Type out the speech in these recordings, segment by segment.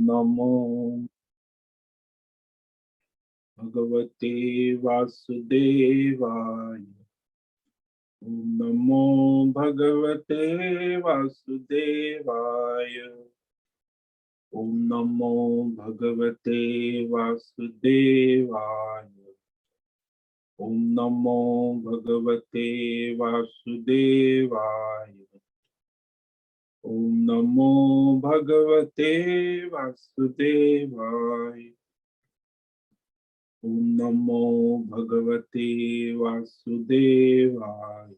नमो भगवते वासुदेवाय। ओम नमो भगवते वासुदेवाय। ओम नमो भगवते वासुदेवाय। ओम नमो भगवते वासुदेवाय। ओम नमो भगवते वासुदेवाय। ओम नमो भगवते वासुदेवाय।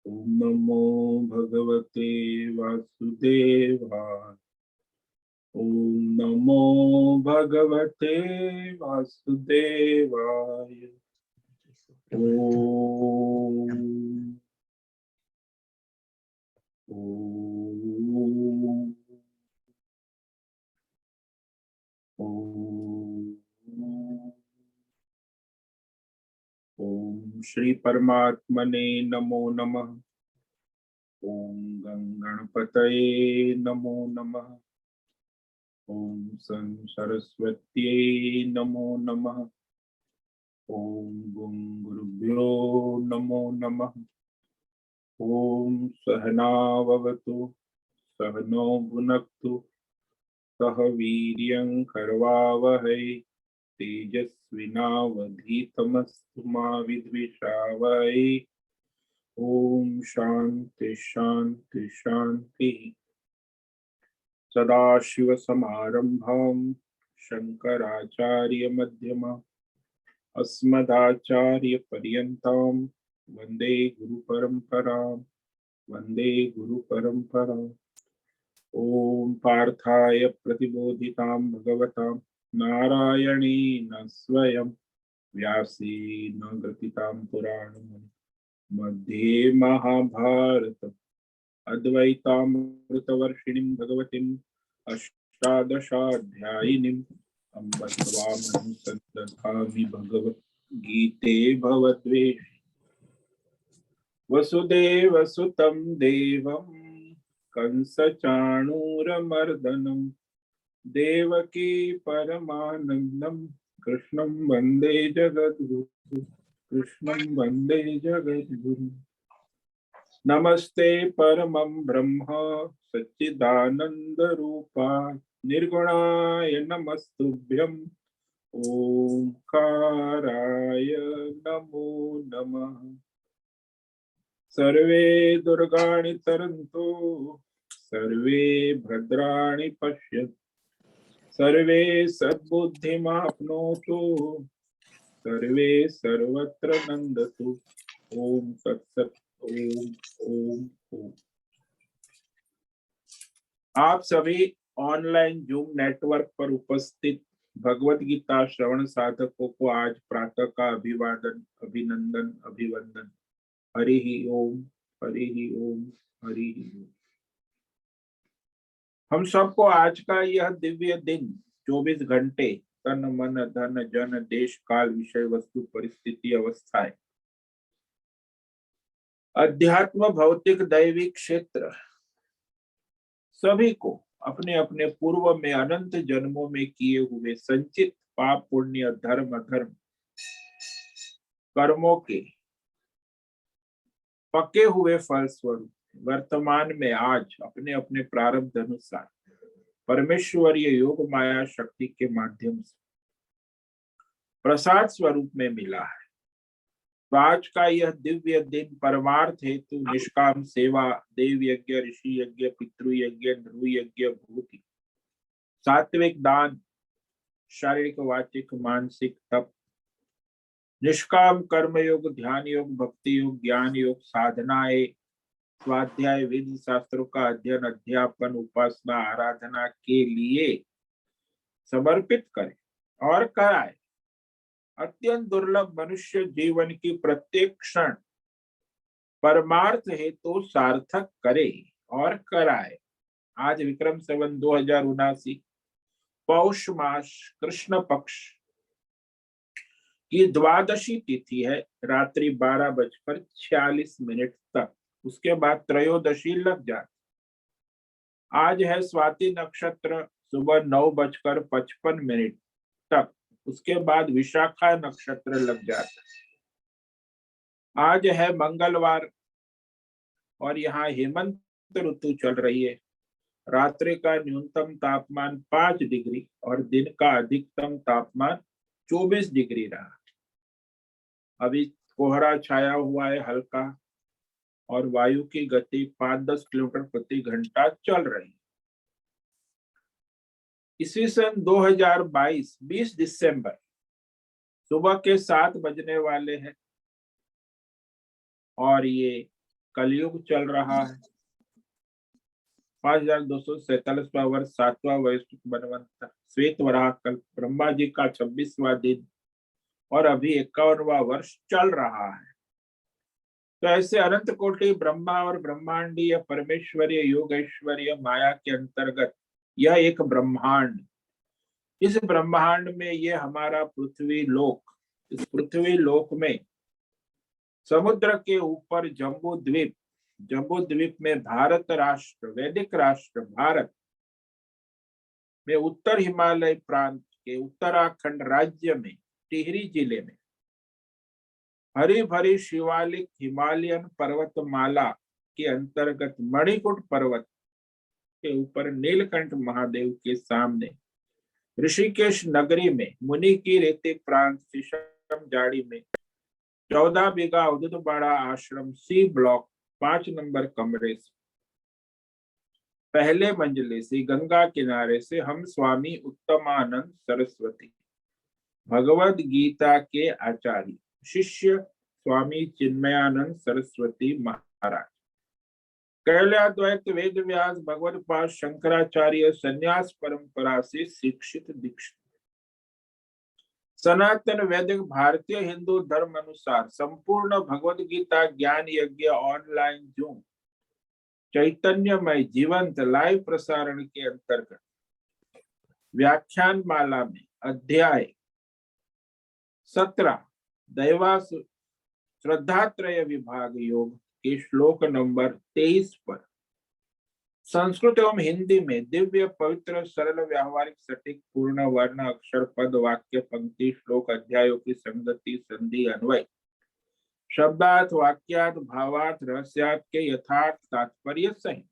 ओम नमो भगवते वासुदेवाय। ओम नमो भगवते वासुदेवाय। ओम ओम ओम ओम श्री परमात्मने नमो नमः। ओम गणपतये नमो नमः। ओम सं सरस्वत्यै नमो नमः। ओम गुरुभ्यो नमो नमः। ओम सहनाववतु सहनौ भुनक्तु सह वीर्यं करवावहै तेजस्विनावधीतमस्तु मा विद्विषावहै। ओम शांति शांति शांति। सदाशिवसमारम्भां शंकराचार्यमध्यमाम् अस्मदाचार्यपर्यन्तां वन्दे गुरुपरम्परां। वन्दे गुरुपरम्पराम्। ओम पार्थाय प्रतिबोधितां भगवतां नारायणेन स्वयं व्यासेन ग्रथितां पुराणं मध्ये महाभारत अद्वैतामृतवर्षिणीं भगवतीम् अष्टादशाध्यायिनीम् अम्ब त्वामहं सन्दधामि भगवद्गीते भवद्वेष वसुदेवसुतं देवं कंसचाणूरमर्दनं देवकी परमानन्दं कृष्णं वन्दे जगद्गुरुं। कृष्णं वन्दे जगद्गुरुं। नमस्ते परमं ब्रह्म सच्चिदानन्दरूपाय निर्गुणाय नमस्तुभ्यं ओंकाराय नमो नमः। सर्वे दुर्गाणि तरन्तु सर्वे भद्राणि पश्यन्तु सर्वे सद्बुद्धिमाप्नोतु सर्वे सर्वत्र नन्दतु। ओम तत्सत्। ओम ओम ओम। आप सभी ऑनलाइन जूम नेटवर्क पर उपस्थित भगवत गीता श्रवण साधकों को आज प्रातः का अभिवादन अभिनंदन अभिवंदन। हरि ही ओम हरि ही ओम हरि ही ओम। हम सबको आज का यह दिव्य दिन 24 घंटे तन मन धन जन देश काल विषय वस्तु परिस्थिति अवस्थाएं अध्यात्म भौतिक दैविक क्षेत्र सभी को अपने अपने पूर्व में अनंत जन्मों में किए हुए संचित पाप पुण्य धर्म अधर्म कर्मों के पके हुए फल स्वरूप वर्तमान में आज अपने अपने प्रारब्ध अनुसार परमेश्वरीय योग माया शक्ति के माध्यम से प्रसाद स्वरूप में मिला है। तो आज का यह दिव्य दिन परमार्थ हेतु निष्काम सेवा देव यज्ञ ऋषि यज्ञ पितृ यज्ञ नृ यज्ञ भूति सात्विक दान शारीरिक वाचिक मानसिक तप निष्काम कर्म योग ध्यान योग भक्ति योग ज्ञान योग साधनाएं स्वाध्याय विधि शास्त्रों का अध्ययन अध्यापन उपासना आराधना के लिए समर्पित करें और कराए। अत्यंत दुर्लभ मनुष्य जीवन की प्रत्येक क्षण परमार्थ हेतु सार्थक करे और कराए। आज विक्रम संवत 2079 पौष मास कृष्ण पक्ष की द्वादशी तिथि है। रात्रि 12:46 तक, उसके बाद त्रयोदशी लग जाती। आज है स्वाति नक्षत्र सुबह 9:55 तक। उसके बाद विशाखा नक्षत्र लग जाता है। आज है मंगलवार और यहाँ हेमंत ऋतु चल रही है। रात्रि का न्यूनतम तापमान 5 डिग्री और दिन का अधिकतम तापमान 24 डिग्री रहा। अभी कोहरा छाया हुआ है हल्का और वायु की गति 5-10 किलोमीटर प्रति घंटा चल रही है। ईस्वी सन 2022 20 दिसंबर सुबह के 7 बजने वाले हैं और ये कलयुग चल रहा है। 5247वां वर्ष 7वां वैश्विक बनवंतर श्वेत वराह कल्प ब्रह्मा जी का 26वां दिन और अभी 51वां वर्ष चल रहा है। तो ऐसे अनंत कोटि ब्रह्मा और ब्रह्मांडीय परमेश्वरीय योगेश्वरीय माया के अंतर्गत यह एक ब्रह्मांड। इस ब्रह्मांड में ये हमारा पृथ्वी लोक, इस पृथ्वी लोक में समुद्र के ऊपर जम्बू द्वीप में भारत राष्ट्र, वैदिक राष्ट्र भारत में उत्तर हिमालय प्रांत के उत्तराखंड राज्य में टिहरी जिले में हरी भरी शिवालिक हिमालयन पर्वतमाला के अंतर्गत मणिकूट पर्वत के ऊपर नीलकंठ महादेव के सामने ऋषिकेश नगरी में मुनि की रेती प्रांत शीशम जाड़ी में 14 बीघा उदुतबाड़ा आश्रम सी ब्लॉक 5 नंबर कमरे से पहले मंजिले से गंगा किनारे से हम स्वामी उत्तमानंद सरस्वती भगवद गीता के आचार्य शिष्य स्वामी चिन्मयानंद सरस्वती महाराज, कैलाद्वैत वेद व्यास भगवत पाद शंकराचार्य संन्यास परंपरा से शिक्षित दीक्षित, सनातन वैदिक भारतीय हिंदू धर्म अनुसार संपूर्ण भगवद गीता ज्ञान यज्ञ ऑनलाइन जूम चैतन्यमय जीवंत लाइव प्रसारण के अंतर्गत व्याख्यान माला में अध्याय 17 दैवास श्रद्धात्रय विभाग योग के श्लोक नंबर 23 पर संस्कृत एवं हिंदी में दिव्य पवित्र सरल व्यावहारिक सटीक पूर्ण वर्ण अक्षर पद वाक्य पंक्ति श्लोक अध्यायों की संगति संधि अन्वय शब्दार्थ वाक्यार्थ भावार्थ रहस्यार्थ के यथार्थ तात्पर्य सहित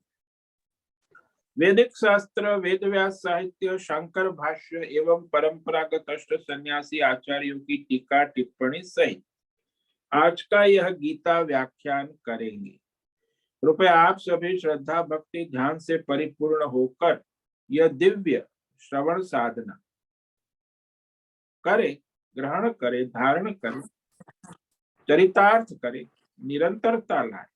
वैदिक शास्त्र वेद व्यास साहित्य शंकर भाष्य एवं परंपरागत अष्ट सन्यासी आचार्यों की टीका टिप्पणी सहित आज का यह गीता व्याख्यान करेंगे। कृपया आप सभी श्रद्धा भक्ति ध्यान से परिपूर्ण होकर यह दिव्य श्रवण साधना करे, ग्रहण करे, धारण करे, चरितार्थ करे, निरंतरता लाए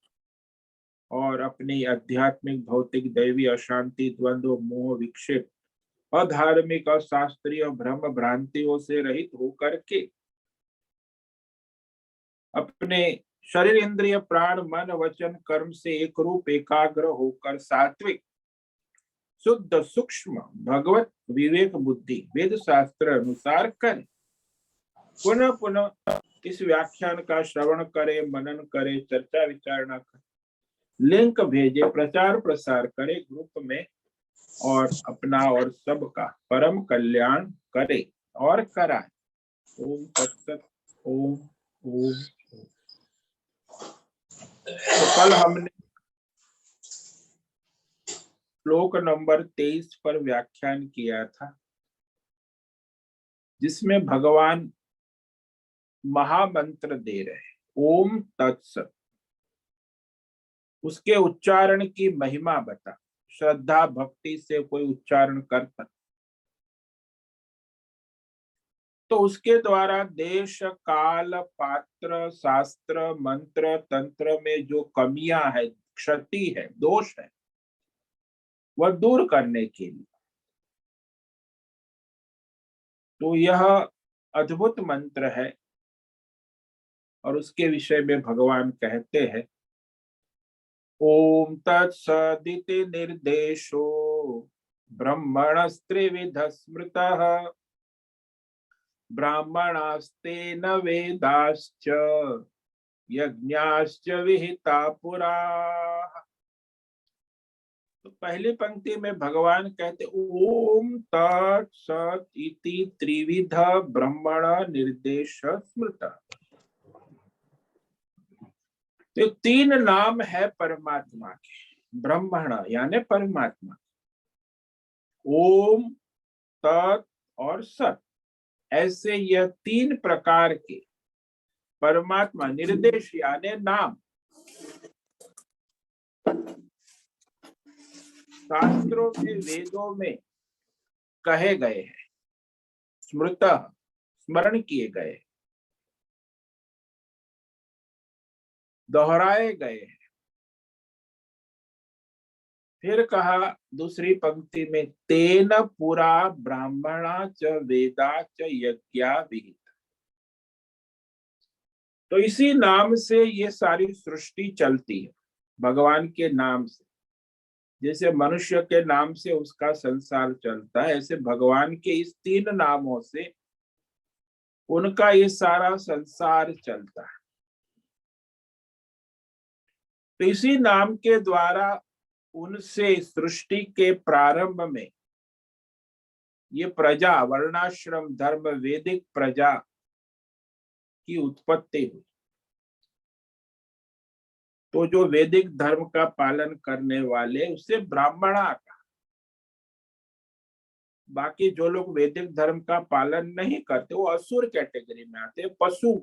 और अपनी आध्यात्मिक भौतिक दैवी अशांति द्वंद्व मोह विक्षेप अधार्मिक और शास्त्रीय भ्रम भ्रांतियों से रहित होकर के अपने शरीर इंद्रिय प्राण मन वचन कर्म से एक रूप एकाग्र होकर सात्विक शुद्ध सूक्ष्म भगवत विवेक बुद्धि वेद शास्त्र अनुसार करें। पुनः पुनः इस व्याख्यान का श्रवण करे, मनन करे, चर्चा विचारणा करे, लिंक भेजे, प्रचार प्रसार करे ग्रुप में और अपना और सबका परम कल्याण करे और कराए। ओम तत्सत। ओम ओम। तो कल हमने श्लोक नंबर 23 पर व्याख्यान किया था जिसमें भगवान महामंत्र दे रहे ओम तत्सत, उसके उच्चारण की महिमा बता। श्रद्धा भक्ति से कोई उच्चारण करता तो उसके द्वारा देश काल पात्र शास्त्र मंत्र तंत्र में जो कमियां है, क्षति है, दोष है, वह दूर करने के लिए तो यह अद्भुत मंत्र है। और उसके विषय में भगवान कहते हैं ओम तत्सदिति निर्देशो ब्रह्मणस्त्रिविध स्मृतः ब्राह्मणास्तेन वेदाश्च यज्ञाश्च विहिता पुरा। तो पहली पंक्ति में भगवान कहते ओम तत् सत इति त्रिविध ब्रह्मण निर्देश स्मृत। तो तीन नाम है परमात्मा के, ब्रह्मण यानी परमात्मा, ओम तत् और सत, ऐसे यह तीन प्रकार के परमात्मा निर्देश यानी नाम शास्त्रों में वेदों में कहे गए हैं, स्मृत स्मरण किए गए, दोहराए गए हैं। फिर कहा दूसरी पंक्ति में तेन पुरा ब्राह्मणा च वेदा च यज्ञा विहित। तो इसी नाम से ये सारी सृष्टि चलती है, भगवान के नाम से। जैसे मनुष्य के नाम से उसका संसार चलता है, ऐसे भगवान के इस तीन नामों से उनका ये सारा संसार चलता है। तो इसी नाम के द्वारा उनसे सृष्टि के प्रारंभ में ये प्रजा, वर्णाश्रम धर्म वैदिक प्रजा की उत्पत्ति हुई। तो जो वैदिक धर्म का पालन करने वाले उसे ब्राह्मणा कहा। बाकी जो लोग वैदिक धर्म का पालन नहीं करते वो असुर कैटेगरी में आते हैं। पशु,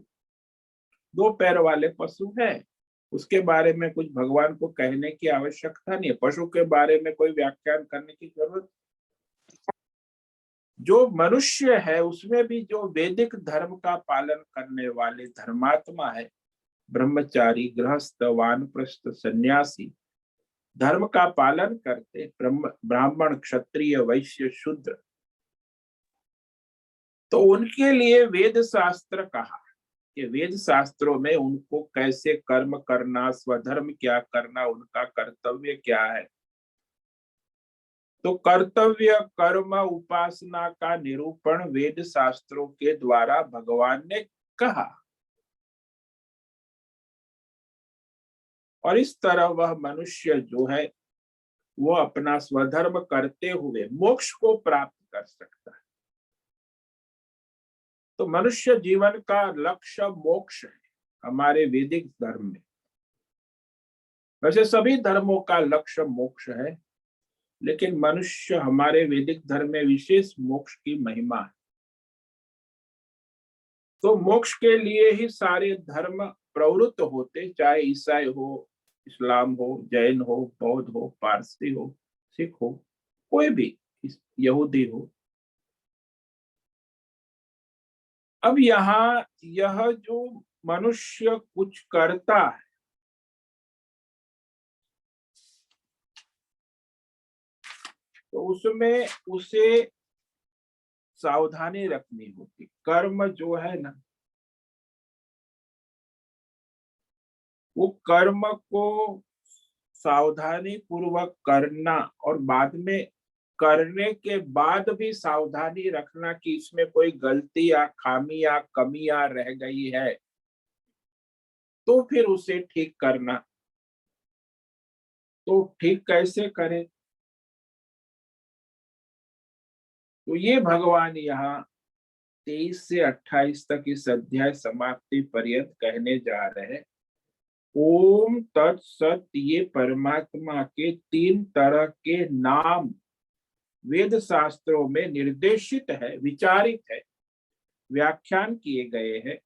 दो पैर वाले पशु है, उसके बारे में कुछ भगवान को कहने की आवश्यकता नहीं है। पशु के बारे में कोई व्याख्यान करने की जरूरत। जो मनुष्य है उसमें भी जो वैदिक धर्म का पालन करने वाले धर्मात्मा है, ब्रह्मचारी, गृहस्थ, वानप्रस्थ, सन्यासी, धर्म का पालन करते, ब्राह्मण, क्षत्रिय, वैश्य, शूद्र, तो उनके लिए वेद शास्त्र कहा कि वेद शास्त्रों में उनको कैसे कर्म करना, स्वधर्म क्या करना, उनका कर्तव्य क्या है। तो कर्तव्य, कर्म, उपासना का निरूपण वेद शास्त्रों के द्वारा भगवान ने कहा। और इस तरह वह मनुष्य जो है वो अपना स्वधर्म करते हुए मोक्ष को प्राप्त कर सकता है। तो मनुष्य जीवन का लक्ष्य मोक्ष है हमारे वैदिक धर्म में। वैसे सभी धर्मों का लक्ष्य मोक्ष है, लेकिन मनुष्य हमारे वैदिक धर्म में विशेष मोक्ष की महिमा है। तो मोक्ष के लिए ही सारे धर्म प्रवृत्त होते, चाहे ईसाई हो, इस्लाम हो, जैन हो, बौद्ध हो, पारसी हो, सिख हो, कोई भी, यहूदी हो। अब यहाँ यह जो मनुष्य कुछ करता है तो उसमें उसे सावधानी रखनी होती। कर्म जो है ना, वो कर्म को सावधानी पूर्वक करना और बाद में करने के बाद भी सावधानी रखना कि इसमें कोई गलती या खामी या कमी या रह गई है तो फिर उसे ठीक करना। तो ठीक कैसे करें? तो ये भगवान यहाँ 23 से 28 तक इस अध्याय समाप्ति पर्यंत कहने जा रहे हैं। ओम तत्सत, ये परमात्मा के तीन तरह के नाम वेद शास्त्रों में निर्देशित है, विचारित है, व्याख्यान किए गए हैं।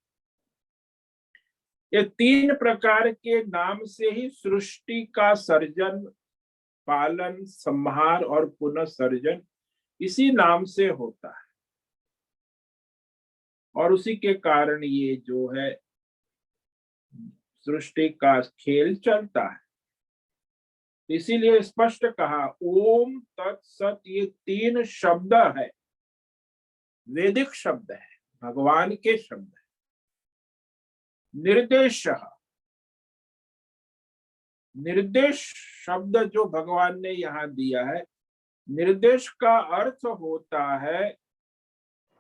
ये तीन प्रकार के नाम से ही सृष्टि का सर्जन, पालन, संहार और पुनः सर्जन इसी नाम से होता है। और उसी के कारण ये जो है सृष्टि का खेल चलता है। इसीलिए स्पष्ट कहा ओम तत्सत, ये तीन शब्द है, वैदिक शब्द है, भगवान के शब्द है। निर्देश, निर्देश शब्द जो भगवान ने यहाँ दिया है, निर्देश का अर्थ होता है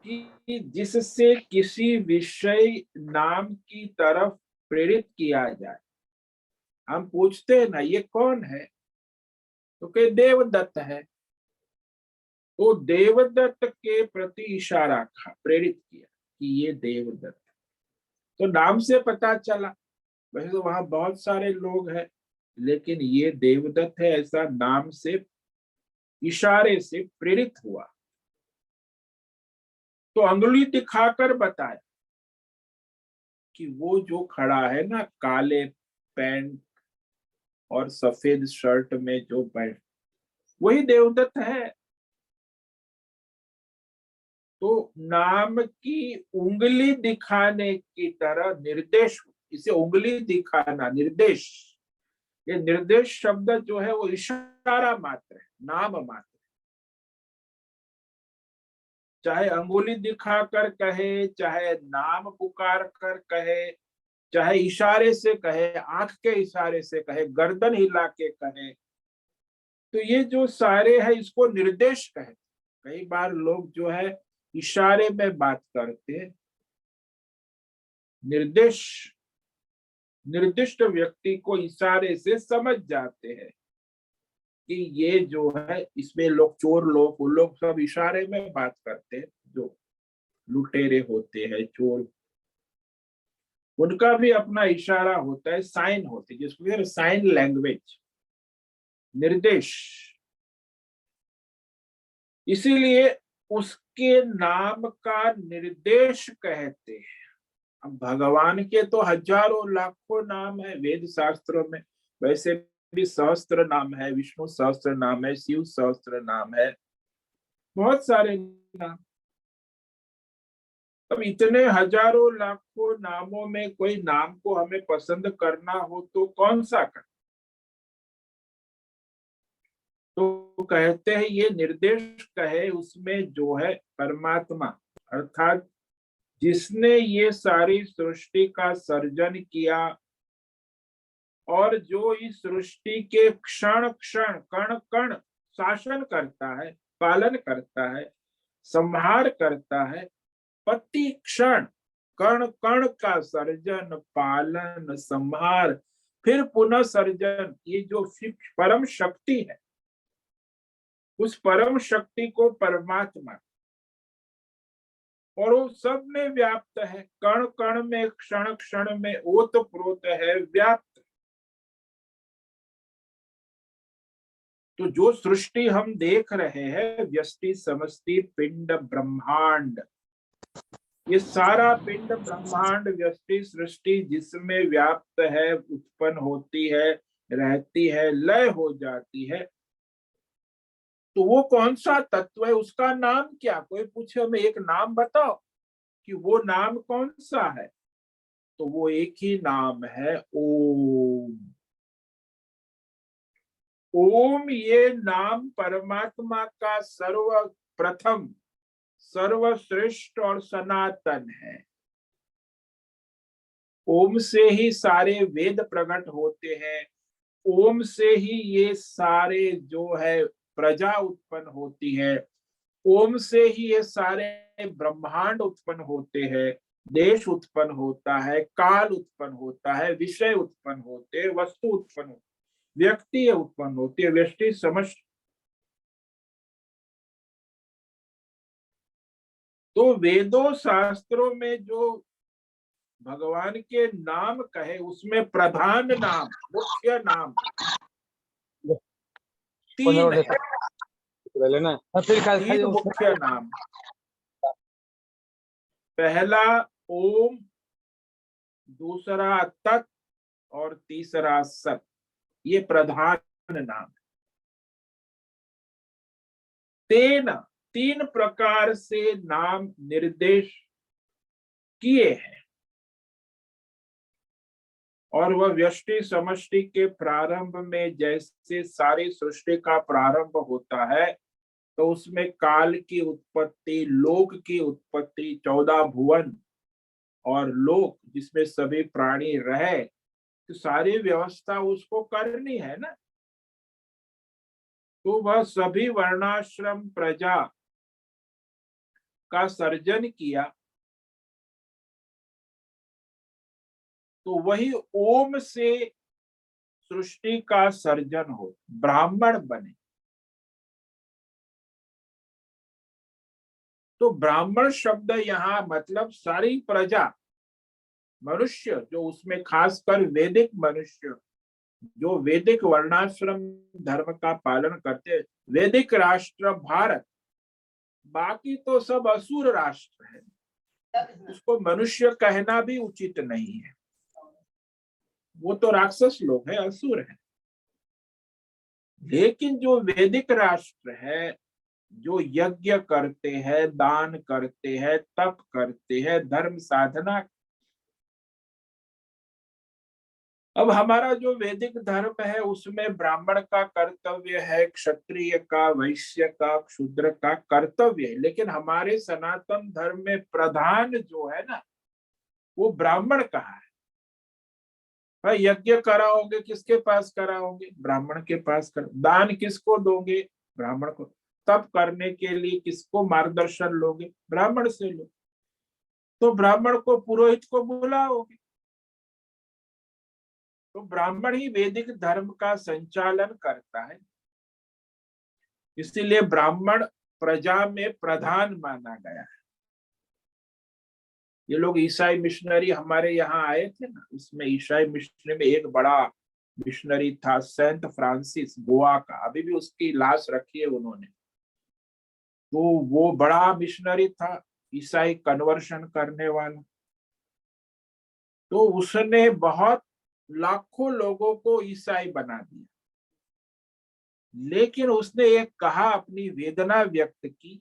कि जिससे किसी विषय नाम की तरफ प्रेरित किया जाए। हम पूछते हैं ना ये कौन है, तो के देवदत्त है, तो देवदत्त के प्रति इशारा प्रेरित किया कि ये देवदत्त। तो नाम से पता चला, वैसे तो वहां बहुत सारे लोग हैं, लेकिन ये देवदत्त है ऐसा नाम से इशारे से प्रेरित हुआ। तो अंगुली दिखाकर बताया कि वो जो खड़ा है ना काले पैंट और सफेद शर्ट में जो बैठ, वही देवदत्त है। तो नाम की उंगली दिखाने की तरह निर्देश, इसे उंगली दिखाना निर्देश, ये निर्देश शब्द जो है वो इशारा मात्र है, नाम मात्र। चाहे अंगुली दिखाकर कहे, चाहे नाम पुकार कर कहे, चाहे इशारे से कहे, आंख के इशारे से कहे, गर्दन हिला के कहे, तो ये जो सारे है इसको निर्देश कहे। कई बार लोग जो है इशारे में बात करते, निर्देश निर्दिष्ट व्यक्ति को इशारे से समझ जाते हैं कि ये जो है, इसमें लोग चोर लोग, वो लोग सब इशारे में बात करते हैं, जो लुटेरे होते हैं, चोर, उनका भी अपना इशारा होता है, साइन होते हैं, जिसको साइन लैंग्वेज, निर्देश। इसीलिए उसके नाम का निर्देश कहते हैं। अब भगवान के तो हजारों लाखों नाम है वेद शास्त्रों में, वैसे भी सहस्त्र नाम है, विष्णु सहस्त्र नाम है, शिव सहस्त्र नाम है, बहुत सारे नाम। अब इतने हजारों लाखों नामों में कोई नाम को हमें पसंद करना हो तो कौन सा कर, तो कहते हैं ये निर्देश कहे उसमें जो है परमात्मा, अर्थात जिसने ये सारी सृष्टि का सर्जन किया और जो इस सृष्टि के क्षण क्षण कण कण शासन करता है, पालन करता है, संहार करता है, प्रति क्षण कण कण का सर्जन, पालन, संहार, फिर पुनः सर्जन, ये जो परम शक्ति है, उस परम शक्ति को परमात्मा, और वो सब में व्याप्त है, कण कण में, क्षण क्षण में ओत प्रोत है, व्याप्त। तो जो सृष्टि हम देख रहे हैं, व्यष्टि समष्टि पिंड ब्रह्मांड, ये सारा पिंड ब्रह्मांड व्यष्टि सृष्टि जिसमें व्याप्त है, उत्पन्न होती है, रहती है, लय हो जाती है, तो वो कौन सा तत्व है, उसका नाम क्या? कोई पूछे हमें एक नाम बताओ कि वो नाम कौन सा है, तो वो एक ही नाम है, ओम। ओम ये नाम परमात्मा का सर्वप्रथम, सर्वश्रेष्ठ और सनातन है। ओम से ही सारे वेद प्रकट होते हैं, ओम से ही ये सारे जो है प्रजा उत्पन्न होती है, ओम से ही ये सारे ब्रह्मांड उत्पन्न होते हैं, देश उत्पन्न होता है, काल उत्पन्न होता है, विषय उत्पन्न होते हैं, वस्तु उत्पन्न होती, व्यक्ति उत्पन्न होती है, व्यष्टि समष्टि। तो वेदों शास्त्रों में जो भगवान के नाम कहे उसमें प्रधान नाम, मुख्य नाम तीन है, तीन मुख्य नाम। पहला ओम, दूसरा तत् और तीसरा सत, ये प्रधान नाम। तीन तीन प्रकार से नाम निर्देश किए हैं, और वह व्यष्टि समष्टि के प्रारंभ में जैसे सारी सृष्टि का प्रारंभ होता है, तो उसमें काल की उत्पत्ति, लोक की उत्पत्ति, 14 भुवन और लोक जिसमें सभी प्राणी रहे, तो सारी व्यवस्था उसको करनी है ना। तो वह सभी वर्णाश्रम प्रजा का सर्जन किया, तो वही ओम से सृष्टि का सर्जन हो, ब्राह्मण बने। तो ब्राह्मण शब्द यहाँ मतलब सारी प्रजा, मनुष्य जो उसमें खासकर वैदिक मनुष्य जो वैदिक वर्णाश्रम धर्म का पालन करते, वैदिक राष्ट्र भारत, बाकी तो सब असुर राष्ट्र है, उसको मनुष्य कहना भी उचित नहीं है, वो तो राक्षस लोग हैं, असुर है। लेकिन जो वैदिक राष्ट्र है, जो यज्ञ करते हैं, दान करते हैं, तप करते हैं, धर्म साधना, अब हमारा जो वैदिक धर्म है उसमें ब्राह्मण का कर्तव्य है, क्षत्रिय का, वैश्य का, शूद्र का कर्तव्य है, लेकिन हमारे सनातन धर्म में प्रधान जो है ना, वो ब्राह्मण कहा है। भाई यज्ञ कराओगे किसके पास कराओगे? ब्राह्मण के पास कर। दान किसको दोगे? ब्राह्मण को। तप करने के लिए किसको मार्गदर्शन लोगे? ब्राह्मण से लो। तो ब्राह्मण को, पुरोहित को बुलाओगे, तो ब्राह्मण ही वैदिक धर्म का संचालन करता है। इसीलिए ब्राह्मण प्रजा में प्रधान माना गया है। ये लोग ईसाई मिशनरी हमारे यहाँ आए थे ना, उसमें ईसाई मिशनरी में एक बड़ा मिशनरी था, सेंट फ्रांसिस, गोवा का, अभी भी उसकी लाश रखी है उन्होंने। तो वो बड़ा मिशनरी था, ईसाई कन्वर्शन करने वाला। तो उसने बहुत लाखों लोगों को ईसाई बना दिया। लेकिन उसने एक कहा, अपनी वेदना व्यक्त की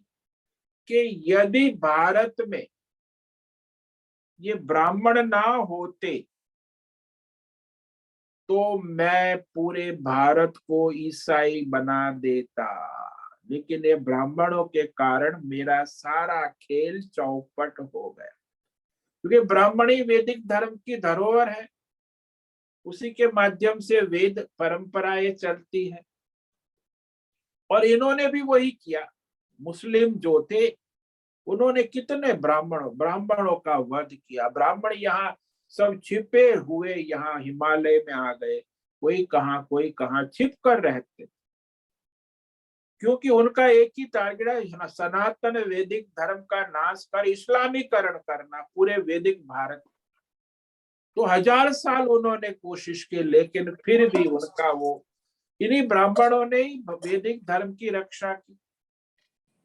कि यदि भारत में ये ब्राह्मण ना होते तो मैं पूरे भारत को ईसाई बना देता, लेकिन ये ब्राह्मणों के कारण मेरा सारा खेल चौपट हो गया। क्योंकि ब्राह्मण ही वैदिक धर्म की धरोहर है, उसी के माध्यम से वेद परंपराएं चलती है। और इन्होंने भी वही किया। मुस्लिम जो थे उन्होंने कितने ब्राह्मणों का वध किया। ब्राह्मण यहाँ सब छिपे हुए यहाँ हिमालय में आ गए, कोई कहाँ छिप कर रहते, क्योंकि उनका एक ही टारगेट है, सनातन वैदिक धर्म का नाश कर इस्लामीकरण करना पूरे वैदिक भारत। तो 1000 साल उन्होंने कोशिश की, लेकिन फिर भी उनका वो, इन्हीं ब्राह्मणों ने ही वैदिक धर्म की रक्षा की।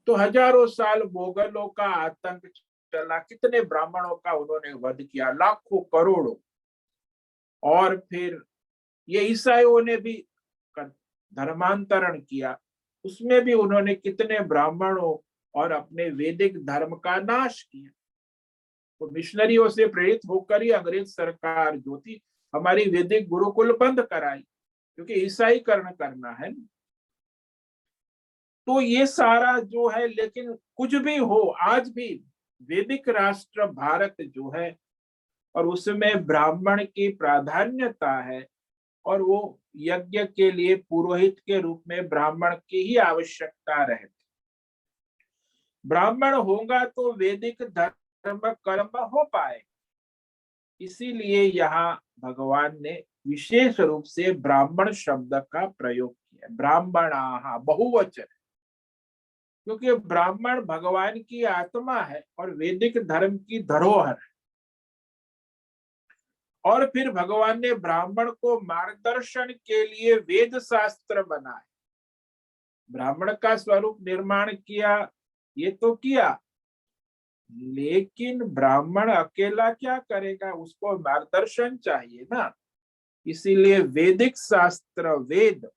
तो हजारों साल मोगलों का आतंक चला, कितने ब्राह्मणों का उन्होंने वध किया, लाखों करोड़ों। और फिर ये ईसाइयों ने भी धर्मांतरण किया, उसमें भी उन्होंने कितने ब्राह्मणों और अपने वैदिक धर्म का नाश किया। तो मिशनरियों से प्रेरित होकर ही अंग्रेज सरकार जो थी हमारी वैदिक गुरुकुल बंद कराई, क्योंकि ईसाईकरण करना है। तो ये सारा जो है, लेकिन कुछ भी हो, आज भी वैदिक राष्ट्र भारत जो है और उसमें ब्राह्मण की प्राधान्यता है, और वो यज्ञ के लिए पुरोहित के रूप में ब्राह्मण की ही आवश्यकता रहती। ब्राह्मण होगा तो वैदिक धर्म कर्म हो पाए। इसीलिए यहाँ भगवान ने विशेष रूप से ब्राह्मण शब्द का प्रयोग किया, ब्राह्मणाः बहुवचन, क्योंकि ब्राह्मण भगवान की आत्मा है और वैदिक धर्म की धरोहर है। और फिर भगवान ने ब्राह्मण को मार्गदर्शन के लिए वेद शास्त्र बनाए, ब्राह्मण का स्वरूप निर्माण किया, ये तो किया, लेकिन ब्राह्मण अकेला क्या करेगा, उसको मार्गदर्शन चाहिए ना। इसीलिए वैदिक शास्त्र, वेद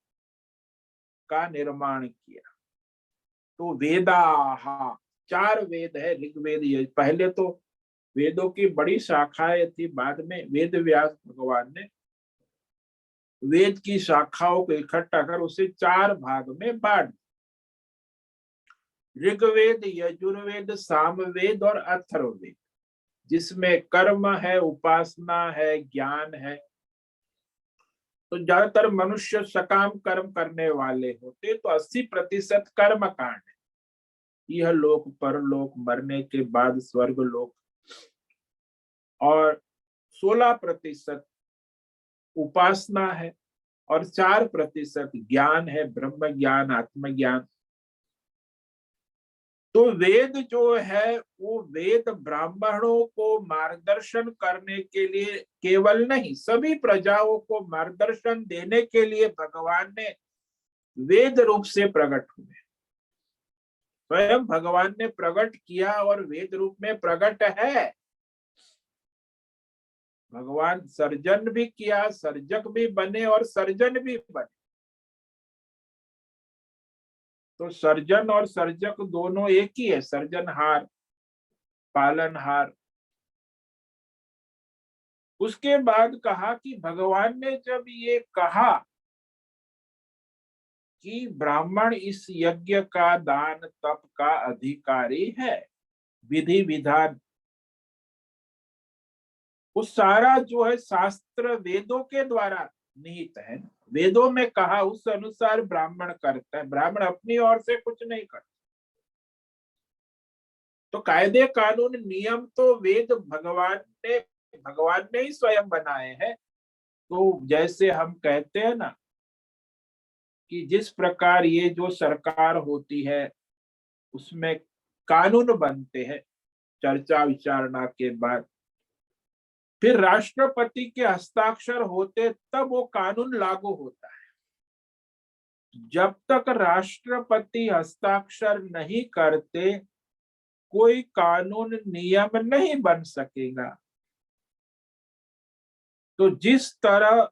का निर्माण किया। तो वेदाः, 4 वेद है, ऋग्वेद, पहले तो वेदों की बड़ी शाखाएं थी, बाद में वेद व्यास भगवान ने वेद की शाखाओं को इकट्ठा कर उसे 4 भाग में बांट, ऋग्वेद, यजुर्वेद, सामवेद और अथर्ववेद, जिसमें कर्म है, उपासना है, ज्ञान है। तो ज्यादातर मनुष्य सकाम कर्म करने वाले होते, तो 80% कर्म कांड है, यह लोक परलोक, मरने के बाद स्वर्ग लोक, और 16% उपासना है। और 4% ज्ञान है, ब्रह्म ज्ञान, आत्मज्ञान। तो वेद जो है वो वेद ब्राह्मणों को मार्गदर्शन करने के लिए केवल नहीं, सभी प्रजाओं को मार्गदर्शन देने के लिए भगवान ने वेद रूप से प्रकट हुए। स्वयं भगवान ने प्रकट किया और वेद रूप में प्रकट है। भगवान सर्जन भी किया, सर्जक भी बने और सर्जन भी बने। तो सर्जन और सर्जक दोनों एक ही है, सर्जनहार, पालनहार। उसके बाद कहा कि भगवान ने जब ये कहा कि ब्राह्मण इस यज्ञ का, दान तप का अधिकारी है, विधि विधान वो सारा जो है शास्त्र वेदों के द्वारा निहित है। वेदों में कहा उस अनुसार ब्राह्मण करता है, ब्राह्मण अपनी ओर से कुछ नहीं करता। तो कायदे कानून नियम तो वेद भगवान ने ही स्वयं बनाए हैं। तो जैसे हम कहते हैं ना कि जिस प्रकार ये जो सरकार होती है उसमें कानून बनते हैं चर्चा विचारणा के बाद, फिर राष्ट्रपति के हस्ताक्षर होते तब वो कानून लागू होता है। जब तक राष्ट्रपति हस्ताक्षर नहीं करते कोई कानून नियम नहीं बन सकेगा। तो जिस तरह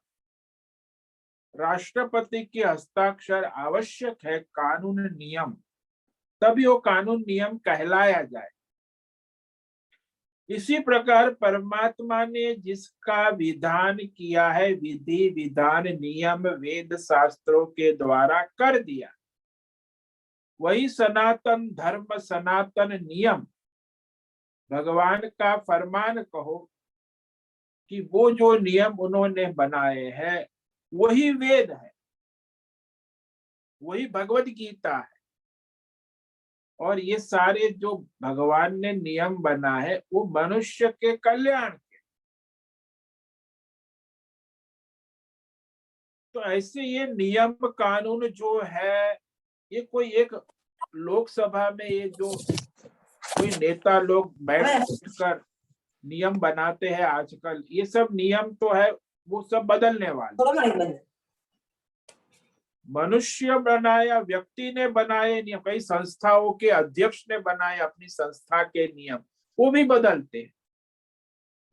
राष्ट्रपति के हस्ताक्षर आवश्यक है कानून नियम, तभी वो कानून नियम कहलाया जाए। इसी प्रकार परमात्मा ने जिसका विधान किया है, विधि विधान नियम वेद शास्त्रों के द्वारा कर दिया, वही सनातन धर्म, सनातन नियम, भगवान का फरमान कहो कि वो जो नियम उन्होंने बनाए हैं वही वेद है, वही भगवत गीता है। और ये सारे जो भगवान ने नियम बना है वो मनुष्य के कल्याण के। तो ऐसे ये नियम कानून जो है, ये कोई एक लोकसभा में ये जो कोई नेता लोग बैठकर नियम बनाते हैं आजकल, ये सब नियम तो है वो सब बदलने वाले। मनुष्य बनाया, व्यक्ति ने बनाए नियम, कई संस्थाओं के अध्यक्ष ने बनाए अपनी संस्था के नियम, वो भी बदलते हैं।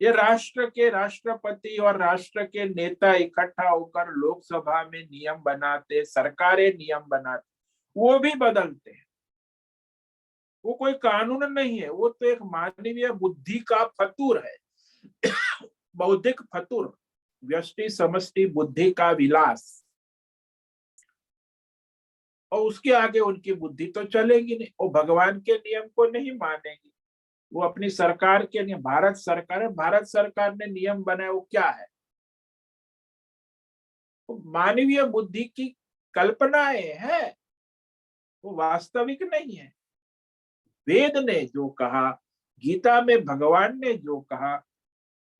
ये राष्ट्र के राष्ट्रपति और राष्ट्र के नेता इकट्ठा होकर लोकसभा में नियम बनाते, सरकारें नियम बनाते, वो भी बदलते हैं। वो कोई कानून नहीं है, वो तो एक मानवीय बुद्धि का फतूर है, बौद्धिक फतूर, व्यष्टि समष्टि बुद्धि का विलास। और उसके आगे उनकी बुद्धि तो चलेगी नहीं, वो भगवान के नियम को नहीं मानेगी। वो अपनी सरकार के नियम, भारत सरकार है, भारत सरकार ने नियम बनाए, वो क्या है? वो मानवीय बुद्धि की कल्पनाएं है, वो वास्तविक नहीं है। वेद ने जो कहा, गीता में भगवान ने जो कहा,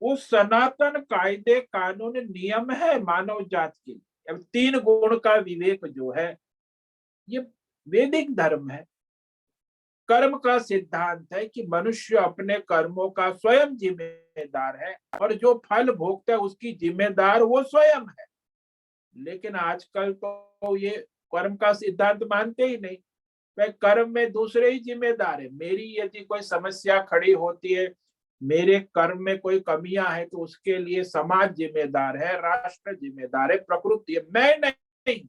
वो सनातन कायदे कानून नियम है मानव जात के लिए। अब 3 गुण का विवेक जो है ये वैदिक धर्म है। कर्म का सिद्धांत है कि मनुष्य अपने कर्मों का स्वयं जिम्मेदार है और जो फल भोगता है उसकी जिम्मेदार वो स्वयं है। लेकिन आजकल तो ये कर्म का सिद्धांत मानते ही नहीं। वह कर्म में दूसरे ही जिम्मेदार है। मेरी यदि कोई समस्या खड़ी होती है, मेरे कर्म में कोई कमियां है, तो उसके लिए समाज जिम्मेदार है, राष्ट्र जिम्मेदार है, प्रकृति, मैं नहीं।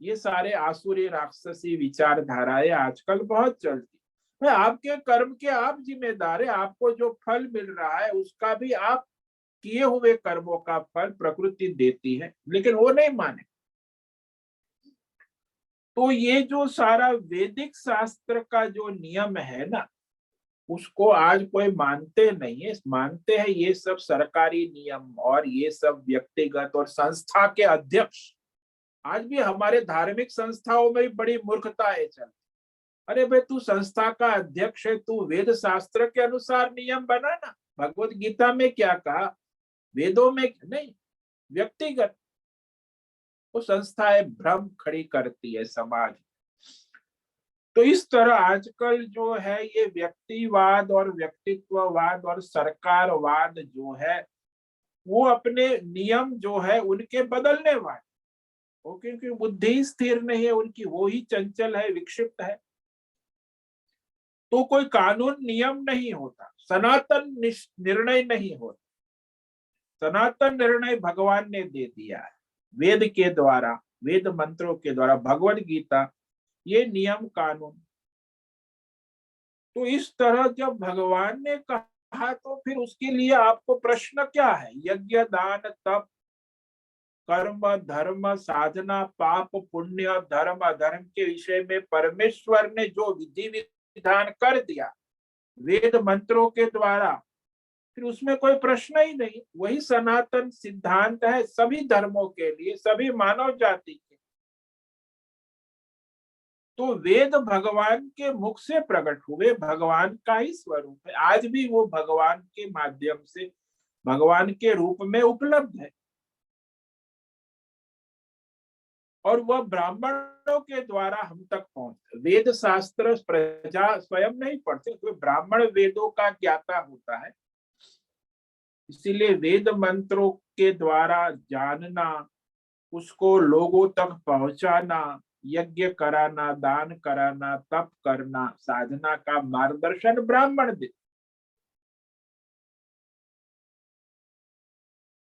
ये सारे आसुरी राक्षसी विचारधाराएं आजकल बहुत चलती है। आपके कर्म के आप जिम्मेदार है, आपको जो फल मिल रहा है उसका भी आप किए हुए कर्मों का फल प्रकृति देती है, लेकिन वो नहीं माने। तो ये जो सारा वैदिक शास्त्र का जो नियम है ना, उसको आज कोई मानते नहीं है। मानते हैं ये सब सरकारी नियम और ये सब व्यक्तिगत और संस्था के अध्यक्ष। आज भी हमारे धार्मिक संस्थाओं में भी बड़ी मूर्खता है चल। अरे भाई, तू संस्था का अध्यक्ष है, तू वेद शास्त्र के अनुसार नियम बना ना। भगवत गीता में क्या कहा, वेदों में नहीं, व्यक्तिगत। वो संस्थाएं भ्रम खड़ी करती है समाज। तो इस तरह आजकल जो है ये व्यक्तिवाद और व्यक्तित्ववाद और सरकारवाद जो है वो अपने नियम जो है उनके बदलने वाले, वो क्योंकि बुद्धि स्थिर नहीं है उनकी, वो ही चंचल है, विक्षिप्त है। तो कोई कानून नियम नहीं होता, सनातन निर्णय नहीं होता। सनातन निर्णय भगवान ने दे दिया है वेद के द्वारा, वेद मंत्रों के द्वारा, भगवत गीता, ये नियम कानून। तो इस तरह जब भगवान ने कहा तो फिर उसके लिए आपको प्रश्न क्या है? यज्ञ दान तप कर्म धर्म साधना पाप पुण्य धर्म अधर्म के विषय में परमेश्वर ने जो विधि विधान कर दिया वेद मंत्रों के द्वारा, फिर उसमें कोई प्रश्न ही नहीं। वही सनातन सिद्धांत है सभी धर्मों के लिए, सभी मानव जाति के। तो वेद भगवान के मुख से प्रकट हुए भगवान का ही स्वरूप है, आज भी वो भगवान के माध्यम से भगवान के रूप में उपलब्ध है। और वह ब्राह्मणों के द्वारा हम तक पहुंचते। वेद शास्त्र प्रजा स्वयं नहीं पढ़ते, तो ब्राह्मण वेदों का ज्ञाता होता है। इसीलिए वेद मंत्रों के द्वारा जानना, उसको लोगों तक पहुंचाना, यज्ञ कराना, दान कराना, तप करना, साधना का मार्गदर्शन ब्राह्मण दे।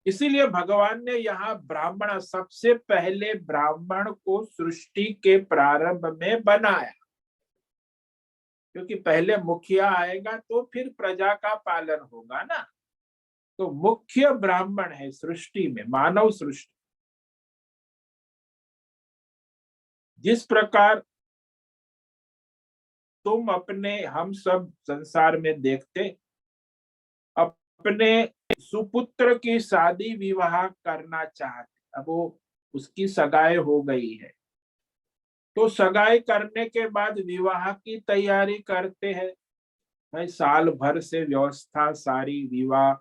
इसीलिए भगवान ने यहाँ ब्राह्मण, सबसे पहले ब्राह्मण को सृष्टि के प्रारंभ में बनाया, क्योंकि पहले मुखिया आएगा तो फिर प्रजा का पालन होगा ना। तो मुख्य ब्राह्मण है सृष्टि में, मानव सृष्टि। जिस प्रकार तुम अपने, हम सब संसार में देखते, अपने सुपुत्र की शादी विवाह करना चाहते, अब वो उसकी सगाई हो गई है, तो सगाई करने के बाद विवाह की तैयारी करते हैं भाई, साल भर से व्यवस्था सारी विवाह,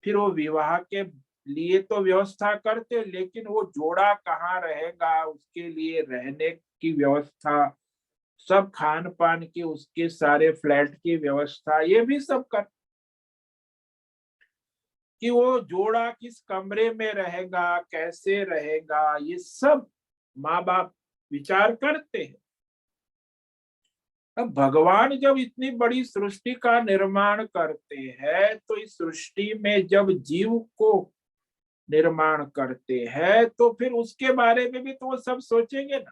फिर वो विवाह के लिए तो व्यवस्था करते, लेकिन वो जोड़ा कहाँ रहेगा, उसके लिए रहने की व्यवस्था, सब खान पान की, उसके सारे फ्लैट की व्यवस्था, ये भी सब कर, कि वो जोड़ा किस कमरे में रहेगा, कैसे रहेगा, ये सब माँ बाप विचार करते हैं। अब भगवान जब इतनी बड़ी सृष्टि का निर्माण करते हैं, तो इस सृष्टि में जब जीव को निर्माण करते हैं, तो फिर उसके बारे में भी तो वो सब सोचेंगे ना।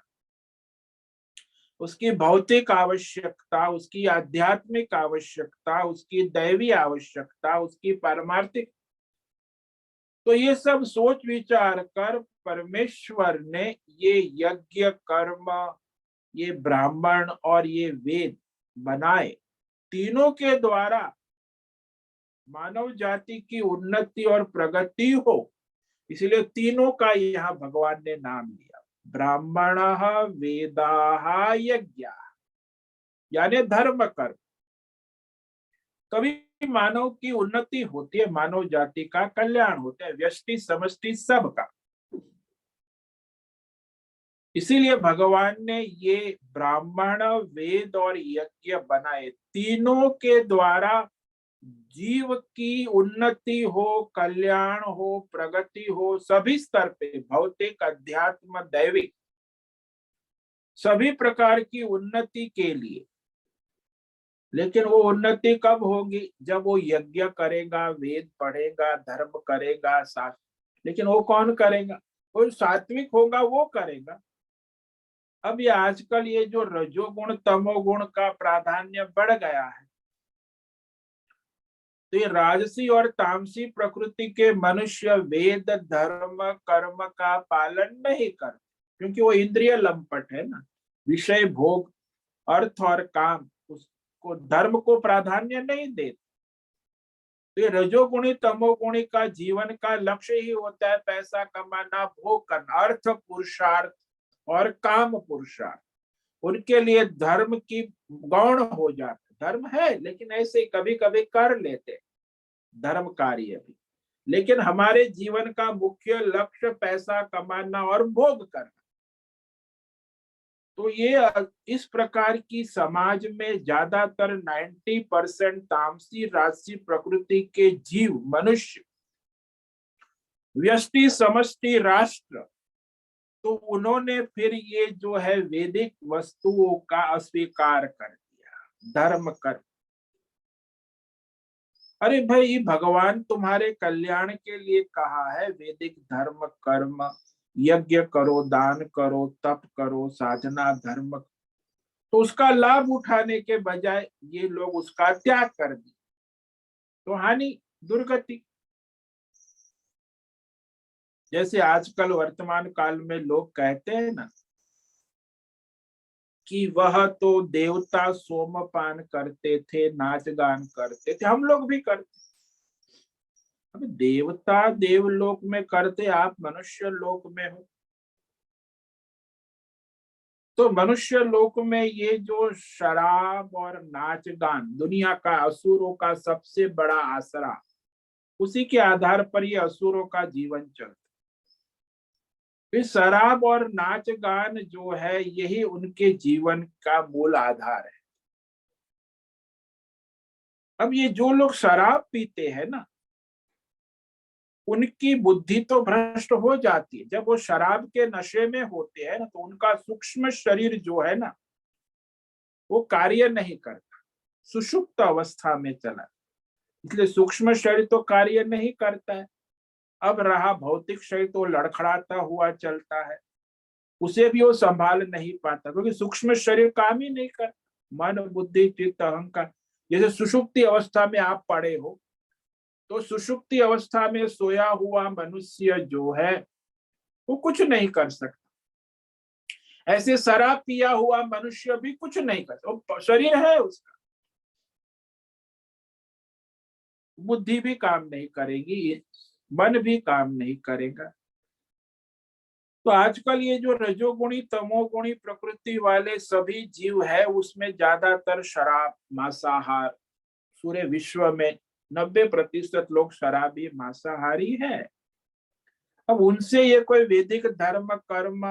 उसकी भौतिक आवश्यकता, उसकी आध्यात्मिक आवश्यकता, उसकी दैवी आवश्यकता, उसकी पारमार्थिक, तो ये सब सोच विचार कर परमेश्वर ने ये यज्ञ कर्म, ये ब्राह्मण और ये वेद बनाए, तीनों के द्वारा मानव जाति की उन्नति और प्रगति हो। इसलिए तीनों का यहाँ भगवान ने नाम लिया, ब्राह्मण वेदाः यज्ञ, यानी धर्म कर्म। कभी मानव की उन्नति होती है, मानव जाति का कल्याण होता है, व्यष्टि समष्टि सबका। इसीलिए भगवान ने ये ब्राह्मण वेद और यज्ञ बनाए, तीनों के द्वारा जीव की उन्नति हो, कल्याण हो, प्रगति हो, सभी स्तर पे, भौतिक अध्यात्म दैविक, सभी प्रकार की उन्नति के लिए। लेकिन वो उन्नति कब होगी? जब वो यज्ञ करेगा, वेद पढ़ेगा, धर्म करेगा, शास्त्र। लेकिन वो कौन करेगा? वो सात्विक होगा वो करेगा। अब ये आजकल ये जो रजोगुण तमोगुण का प्राधान्य बढ़ गया है, तो ये राजसी और तामसी प्रकृति के मनुष्य वेद धर्म कर्म का पालन नहीं करते, क्योंकि वो इंद्रिय लंपट है ना, विषय भोग अर्थ और काम, उसको धर्म को प्राधान्य नहीं देते। तो ये रजोगुणी तमोगुणी का जीवन का लक्ष्य ही होता है पैसा कमाना, भोग करना, अर्थ पुरुषार्थ और काम पुरुषार्थ। उनके लिए धर्म की गौण हो जाते, धर्म है लेकिन ऐसे कभी कभी कर लेते धर्म कार्य भी, लेकिन हमारे जीवन का मुख्य लक्ष्य पैसा कमाना और भोग करना। तो ये इस प्रकार की समाज में ज्यादातर 90% तामसी राशि प्रकृति के जीव मनुष्य, व्यष्टि समष्टि राष्ट्र, तो उन्होंने फिर ये जो है वैदिक वस्तुओं का अस्वीकार कर दिया, धर्म कर्म। अरे भाई, भगवान तुम्हारे कल्याण के लिए कहा है वैदिक धर्म कर्म, यज्ञ करो, दान करो, तप करो, साधना धर्म, तो उसका लाभ उठाने के बजाय ये लोग उसका त्याग कर दिए, तो हानि, दुर्गति। जैसे आजकल वर्तमान काल में लोग कहते हैं ना कि वह तो देवता सोमपान करते थे, नाच गान करते थे, हम लोग भी करते। अब देवता देवलोक में करते, आप मनुष्य लोक में हो, तो मनुष्य लोक में ये जो शराब और नाच गान, दुनिया का असुरों का सबसे बड़ा आसरा, उसी के आधार पर ये असुरों का जीवन चलता। इस शराब और नाच गान जो है यही उनके जीवन का मूल आधार है। अब ये जो लोग शराब पीते हैं ना, उनकी बुद्धि तो भ्रष्ट हो जाती है। जब वो शराब के नशे में होते हैं ना, तो उनका सूक्ष्म शरीर जो है ना, वो कार्य नहीं करता, सुषुप्त अवस्था में चला, इसलिए सूक्ष्म शरीर तो कार्य नहीं करता है। अब रहा भौतिक शरीर, तो लड़खड़ाता हुआ चलता है, उसे भी वो संभाल नहीं पाता, क्योंकि सूक्ष्म शरीर काम ही नहीं करता। मन बुद्धि चित्त अहंकार, जैसे सुषुप्ति अवस्था में आप पड़े हो, तो सुषुप्ति अवस्था में सोया हुआ मनुष्य जो है वो कुछ नहीं कर सकता। ऐसे शराब पिया हुआ मनुष्य भी कुछ नहीं कर सकता, शरीर है उसका, बुद्धि भी काम नहीं करेगी, मन भी काम नहीं करेगा। तो आजकल ये जो रजोगुणी तमोगुणी प्रकृति वाले सभी जीव है, उसमें ज्यादातर शराब, मांसाहार, पूरे विश्व में 90% लोग शराबी मांसाहारी है। अब उनसे ये कोई वैदिक धर्म कर्म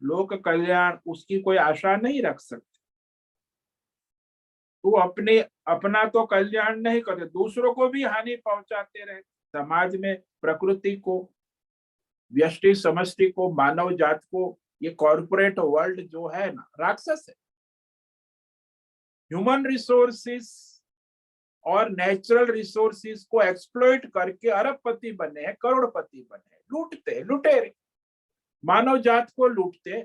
लोक कल्याण उसकी कोई आशा नहीं रख सकते। वो अपने अपना तो कल्याण नहीं करते, दूसरों को भी हानि पहुंचाते रहे, समाज में प्रकृति को, व्यष्टि समष्टि को, मानव जात को। ये कॉर्पोरेट वर्ल्ड जो है ना, राक्षस है। ह्यूमन रिसोर्सेस और नेचुरल रिसोर्सेस को एक्सप्लॉइट करके अरबपति बने हैं, करोड़पति बने हैं, लूटते लुटेरे, मानव जात को लूटते,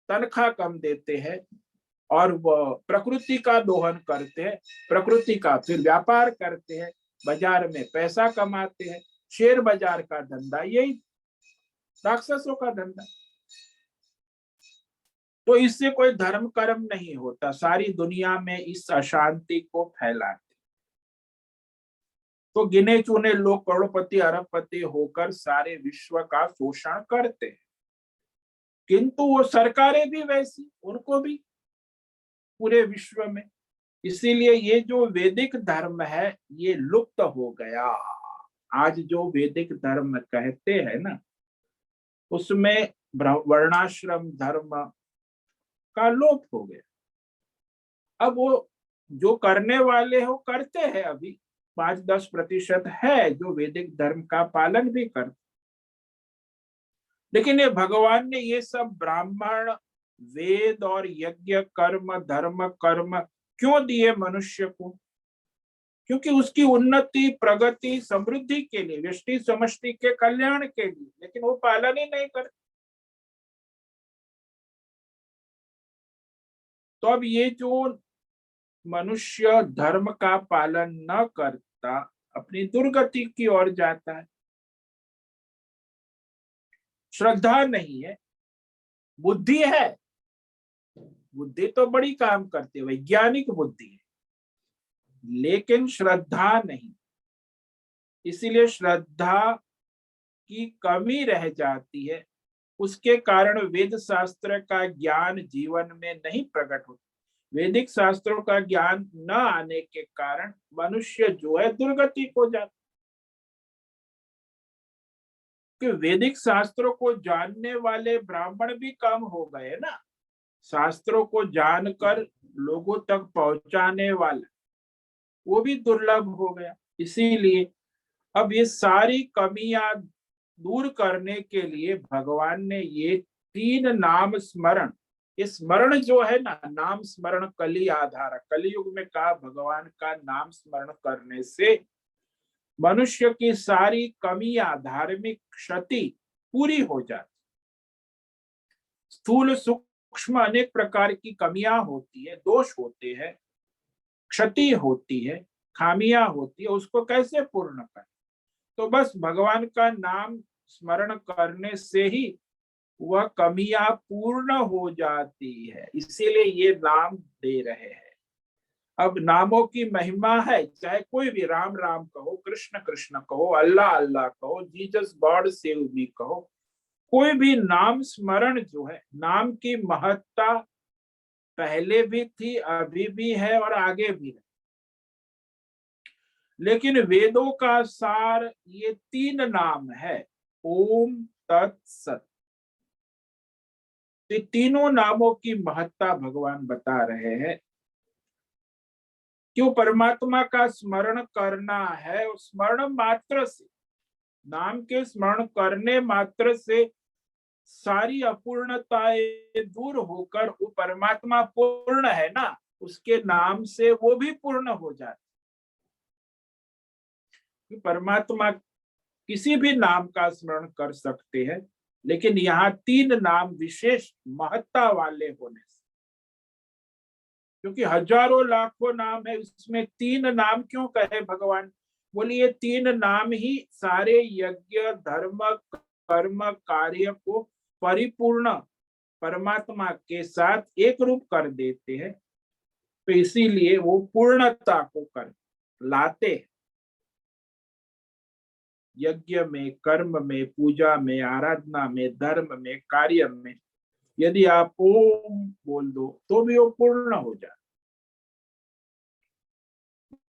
तनख्वाह कम देते हैं और वो प्रकृति का दोहन करते हैं, प्रकृति का फिर व्यापार करते हैं, बाजार में पैसा कमाते हैं। शेयर बाजार का धंधा यही राक्षसों का धंधा। तो इससे कोई धर्म कर्म नहीं होता, सारी दुनिया में इस अशांति को फैलाते। तो गिने चुने लोग करोड़पति अरबपति होकर सारे विश्व का शोषण करते हैं, किंतु वो सरकारें भी वैसी, उनको भी पूरे विश्व में। इसीलिए ये जो वैदिक धर्म है ये लुप्त हो गया। आज जो वैदिक धर्म कहते हैं ना, उसमें वर्णाश्रम धर्म का लोप हो गया। अब वो जो करने वाले हो करते हैं, अभी 5-10% है जो वैदिक धर्म का पालन भी करते, लेकिन ये भगवान ने ये सब ब्राह्मण वेद और यज्ञ कर्म धर्म कर्म क्यों दिए मनुष्य को? क्योंकि उसकी उन्नति प्रगति समृद्धि के लिए, व्यष्टि समष्टि के कल्याण के लिए, लेकिन वो पालन ही नहीं करते। तो अब ये जो मनुष्य धर्म का पालन न करता, अपनी दुर्गति की ओर जाता है। श्रद्धा नहीं है, बुद्धि है, बुद्धि तो बड़ी काम करती है, वैज्ञानिक बुद्धि है, लेकिन श्रद्धा नहीं। इसीलिए श्रद्धा की कमी रह जाती है, उसके कारण वेद शास्त्र का ज्ञान जीवन में नहीं प्रकट होता। वैदिक शास्त्रों का ज्ञान न आने के कारण मनुष्य जो है दुर्गति को जाता। कि वैदिक शास्त्रों को जानने वाले ब्राह्मण भी कम हो गए ना, शास्त्रों को जानकर लोगों तक पहुंचाने वाला वो भी दुर्लभ हो गया। इसीलिए अब ये सारी कमियां दूर करने के लिए भगवान ने ये 3 नाम स्मरण, ये स्मरण जो है ना, नाम स्मरण कली आधार, कलियुग में कहा भगवान का नाम स्मरण करने से मनुष्य की सारी कमियां, धार्मिक क्षति पूरी हो जाती। स्थूल सूक्ष्म अनेक प्रकार की कमियां होती है, दोष होते हैं, क्षति होती है, खामियां होती है, उसको कैसे पूर्ण करें? तो बस भगवान का नाम स्मरण करने से ही वह कमियां पूर्ण हो जाती है। इसीलिए ये नाम दे रहे हैं। अब नामों की महिमा है, चाहे कोई भी, राम राम कहो, कृष्ण कृष्ण कहो, अल्लाह अल्लाह कहो, जीसस गॉड सेव मी कहो, कोई भी नाम स्मरण जो है, नाम की महत्ता पहले भी थी, अभी भी है और आगे भी है। लेकिन वेदों का सार ये 3 नाम है, ओम तत्सत। तो तीनों नामों की महत्ता भगवान बता रहे हैं। क्यों परमात्मा का स्मरण करना है, स्मरण मात्र से, नाम के स्मरण करने मात्र से सारी अपूर्णताएं दूर होकर वो परमात्मा पूर्ण है ना, उसके नाम से वो भी पूर्ण हो जाते। परमात्मा किसी भी नाम का स्मरण कर सकते हैं, लेकिन यहाँ 3 नाम विशेष महत्ता वाले होने से, क्योंकि हजारों लाखों नाम है, उसमें 3 नाम क्यों कहे भगवान? बोलिए 3 नाम ही सारे यज्ञ धर्म कर्म कार्य को परिपूर्ण परमात्मा के साथ एक रूप कर देते हैं। तो इसीलिए वो पूर्णता को कर लाते हैं। यज्ञ में, कर्म में, पूजा में, आराधना में, धर्म में, कार्य में यदि आप ओम बोल दो तो भी वो पूर्ण हो जाए।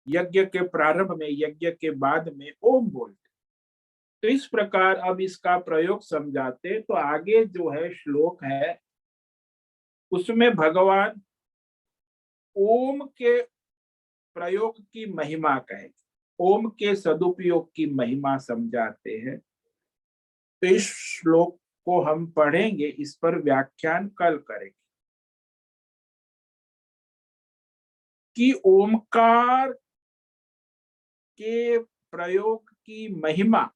यज्ञ के प्रारंभ में, यज्ञ के बाद में ओम बोलते। तो इस प्रकार अब इसका प्रयोग समझाते। तो आगे जो है श्लोक है, उसमें भगवान ओम के प्रयोग की महिमा कहे, ओम के सदुपयोग की महिमा समझाते हैं। तो इस श्लोक को हम पढ़ेंगे, इस पर व्याख्यान कल करेंगे कि ओमकार के प्रयोग की महिमा,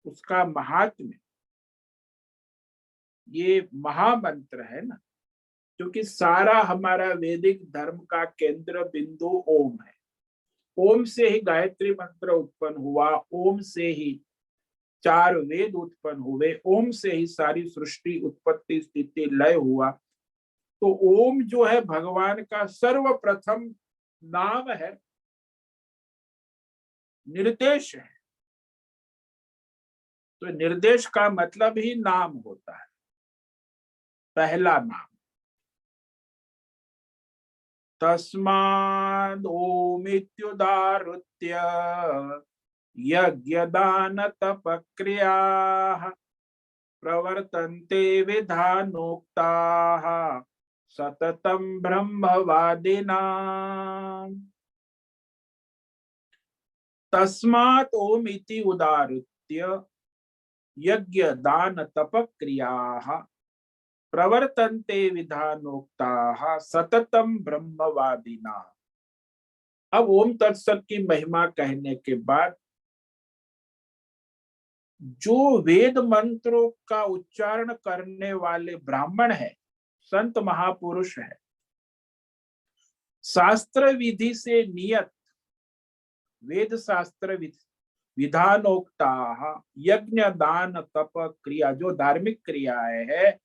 उसका महात्म्य, ये महामंत्र है ना, क्योंकि सारा हमारा वैदिक धर्म का केंद्र बिंदु ओम है। ओम से ही गायत्री मंत्र उत्पन्न हुआ, ओम से ही 4 वेद उत्पन्न हुए, ओम से ही सारी सृष्टि उत्पत्ति स्थिति लय हुआ। तो ओम जो है भगवान का सर्वप्रथम नाम है, निर्देश है। तो निर्देश का मतलब ही नाम होता है, पहला नाम। तस्माद् ओमित्युदाहृत्य यज्ञदान तपक्रियाः प्रवर्तन्ते विधानोक्ताः सततं ब्रह्मवादिनाम्। तस्मात् ओम इति उदाहृत्य यज्ञ दान तपक्रियाः प्रवर्तन्ते विधानोक्ताः सततं ब्रह्मवादिनाः। अब ओम तत्सत की महिमा कहने के बाद जो वेद मंत्रों का उच्चारण करने वाले ब्राह्मण है, संत महापुरुष है, शास्त्र विधि से नियत वेद शास्त्र विधानोक्ता यज्ञ दान तप क्रिया, जो धार्मिक क्रियाएं है,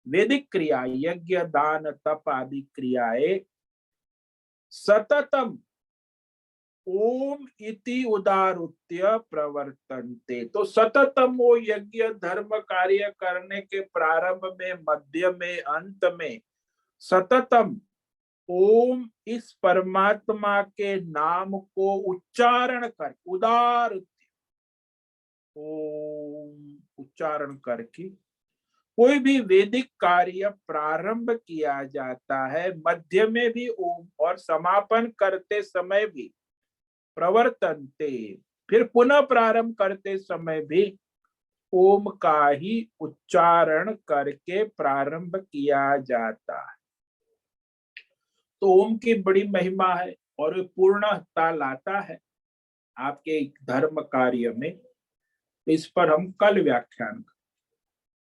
वैदिक क्रिया, यज्ञ दान तप आदि क्रियाएं सततम ओम इति उदाहृत्य प्रवर्तन्ते। तो सततम वो यज्ञ धर्म कार्य करने के प्रारंभ में, मध्य में, अंत में सततम ओम इस परमात्मा के नाम को उच्चारण कर, उदाहृत्य ओम उच्चारण करके कोई भी वैदिक कार्य प्रारंभ किया जाता है, मध्य में भी ओम और समापन करते समय भी प्रवर्तन्ते, फिर पुनः प्रारंभ करते समय भी ओम का ही उच्चारण करके प्रारंभ किया जाता है। तो ओम की बड़ी महिमा है और पूर्णता लाता है आपके धर्म कार्य में। इस पर हम कल व्याख्यान करें।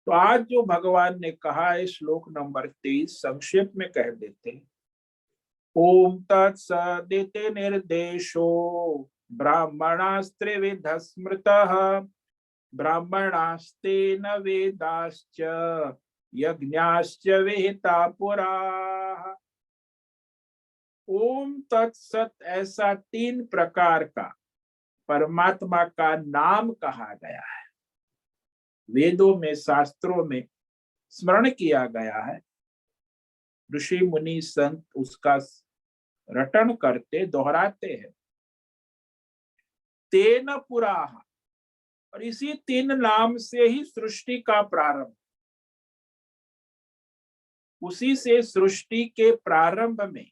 तो आज जो भगवान ने कहा है श्लोक नंबर 23 संक्षेप में कह देते हैं। ओम तत्सदिति निर्देशो ब्राह्मणास्त्रिविध स्मृतः ब्राह्मणास्तेन वेदाश्च यज्ञाश्च विहिता पुरा। ओम तत्सत ऐसा 3 प्रकार का परमात्मा का नाम कहा गया है, वेदों में शास्त्रों में स्मरण किया गया है। ऋषि मुनि संत उसका रटन करते दोहराते हैं। तेन पुराः, और इसी 3 नाम से ही सृष्टि का प्रारंभ, उसी से सृष्टि के प्रारंभ में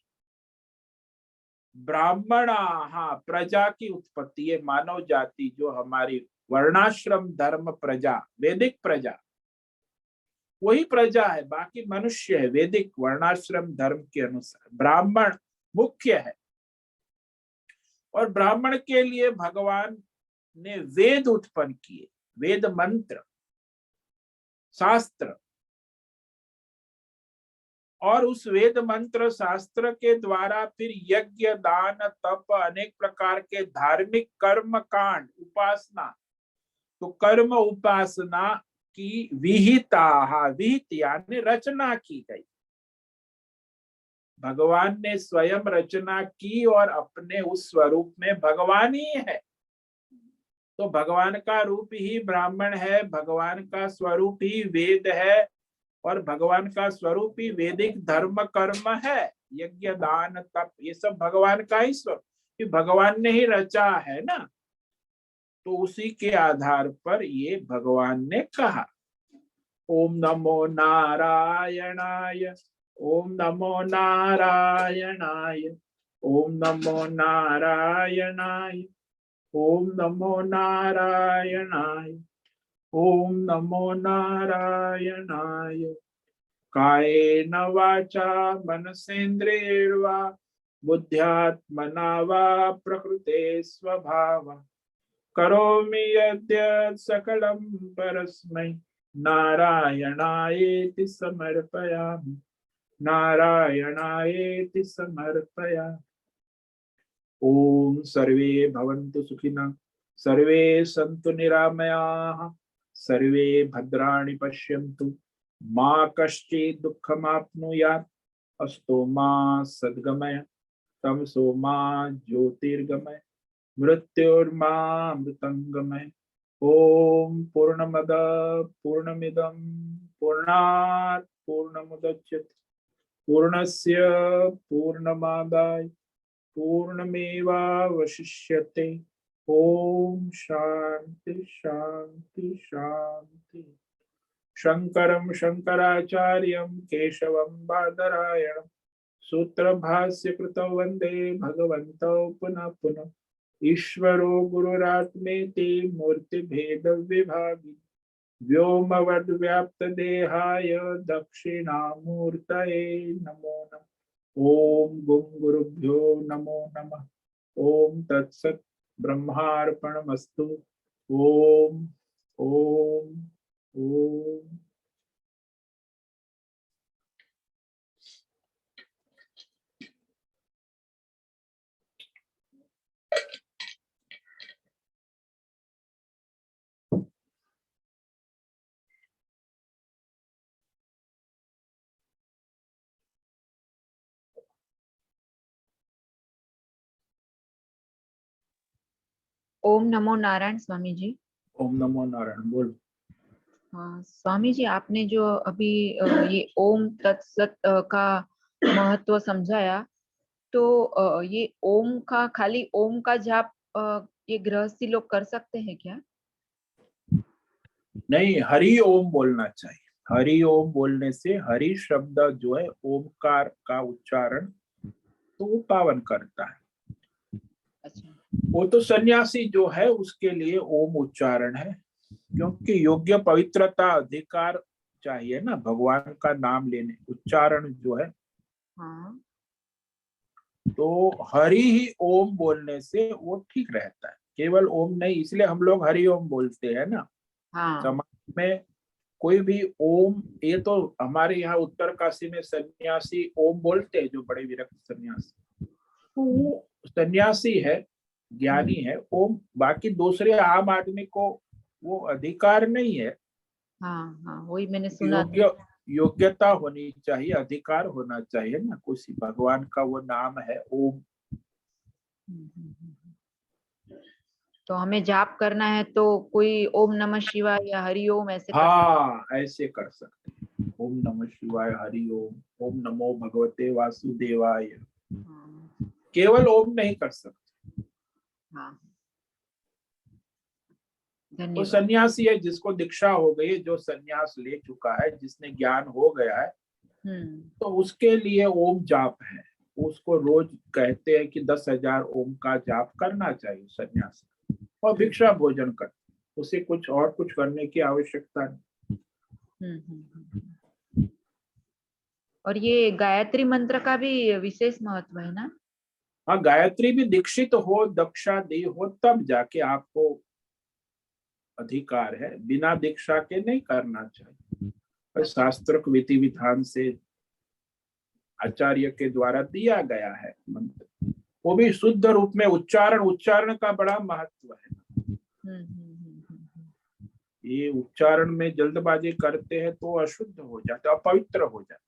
ब्राह्मणाः प्रजा की उत्पत्ति है। मानव जाति जो हमारी वर्णाश्रम धर्म प्रजा, वैदिक प्रजा वही प्रजा है, बाकी मनुष्य है। वैदिक वर्णाश्रम धर्म के अनुसार ब्राह्मण मुख्य है। और ब्राह्मण के लिए भगवान ने वेद उत्पन्न किए, वेद मंत्र शास्त्र, और उस वेद मंत्र शास्त्र के द्वारा फिर यज्ञ दान तप अनेक प्रकार के धार्मिक कर्म कांड उपासना, तो कर्म उपासना की विहिता, विहित यानी रचना की गई। भगवान ने स्वयं रचना की और अपने उस स्वरूप में भगवान ही है। तो भगवान का रूप ही ब्राह्मण है, भगवान का स्वरूप ही वेद है, और भगवान का स्वरूप ही वैदिक धर्म कर्म है। यज्ञ दान तप ये सब भगवान का ही स्वरूप, भगवान ने ही रचा है ना। तो उसी के आधार पर ये भगवान ने कहा। ओम नमो नारायणाय, ओम नमो नारायणाय, ओम नमो नारायणाय, ओम नमो नारायणाय, ओम नमो नारायणाय। कायेन वाचा मनसेन्द्रियैर्वा बुद्ध्यात्मना वा प्रकृते स्वभावः करोमि यद्यत् सकलं परस्मै नारायणायेति समर्पयामि, नारायणायेति समर्पयामि। ओम सर्वे भवन्तु सुखिनः, सर्वे सन्तु निरामयाः, सर्वे भद्राणि पश्यन्तु, मा कश्चित् दुःखमाप्नुयात्, अस्तु मा सद्गमय, तमसो मा ज्योतिर्गमय, मृत्युर्मामृतंगमय। ओम पूर्णमद पूर्णमिदं पूर्णात् पूर्णमुदच्यते पूर्णस्य पूर्णमादाय पूर्णमेवावशिष्यते। ओम शांति शांति शांति। शंकरं शंकराचार्यं केशवं बादरायणं सूत्र भाष्य कृतौ वंदे भगवन्तौ पुनः पुनः। ईश्वरो गुरुरात्मेति मूर्ति भेद विभागी व्योमवद् व्याप्त देहाय दक्षिणामूर्तये नमो नमः। ओम गुं गुरुभ्यो नमो नमः। ओम तत्सत् ब्रह्मार्पणमस्तु। ओम ओम ओम। ओम नमो नारायण स्वामी जी। ओम नमो नारायण। बोलो। हाँ स्वामी जी, आपने जो अभी ये ओम तत्सत का महत्व समझाया, तो ये ओम का खाली ओम का जाप ये गृहस्थी लोग कर सकते हैं क्या? नहीं, हरि ओम बोलना चाहिए। हरि ओम बोलने से हरि शब्द जो है ओमकार का उच्चारण, तो वो पावन करता है। अच्छा। वो तो सन्यासी जो है उसके लिए ओम उच्चारण है, क्योंकि योग्य पवित्रता अधिकार चाहिए ना भगवान का नाम लेने, उच्चारण जो है। हाँ। तो हरि ही ओम बोलने से वो ठीक रहता है, केवल ओम नहीं, इसलिए हम लोग हरि ओम बोलते हैं ना। हाँ। समाज में कोई भी ओम, ये तो हमारे यहाँ उत्तरकाशी में सन्यासी ओम बोलते हैं, जो बड़े विरक्त सन्यासी, तो वो सन्यासी है, ज्ञानी है। ओम बाकी दूसरे आम आदमी को वो अधिकार नहीं है। हाँ। हाँ, वही मैंने सुना था। योग्यता होनी चाहिए, अधिकार होना चाहिए ना, किसी भगवान का वो नाम है ओम। तो हमें जाप करना है तो कोई ओम नमः शिवाय या हरि ओम ऐसे कर हाँ, ऐसे कर सकते हैं, ओम नमः शिवाय, हरि ओम, ओम नमो भगवते वासुदेवाय। हाँ। केवल ओम नहीं कर सकते। हाँ, वो धन्यवाद। सन्यासी है जिसको दीक्षा हो गई, जो सन्यास ले चुका है, जिसने ज्ञान हो गया है, तो उसके लिए ओम जाप है। उसको रोज कहते हैं कि 10,000 ओम का जाप करना चाहिए सन्यासी, और भिक्षा भोजन कर, उसे कुछ और कुछ करने की आवश्यकता नहीं। और ये गायत्री मंत्र का भी विशेष महत्व है ना? हाँ, गायत्री भी दीक्षित हो, दक्षा दी हो, तब जाके आपको अधिकार है, बिना दीक्षा के नहीं करना चाहिए। और शास्त्रोक्त विधि विधान से आचार्य के द्वारा दिया गया है मंत्र, वो भी शुद्ध रूप में उच्चारण, उच्चारण का बड़ा महत्व है। ये उच्चारण में जल्दबाजी करते हैं तो अशुद्ध हो जाते, अपवित्र हो जाते।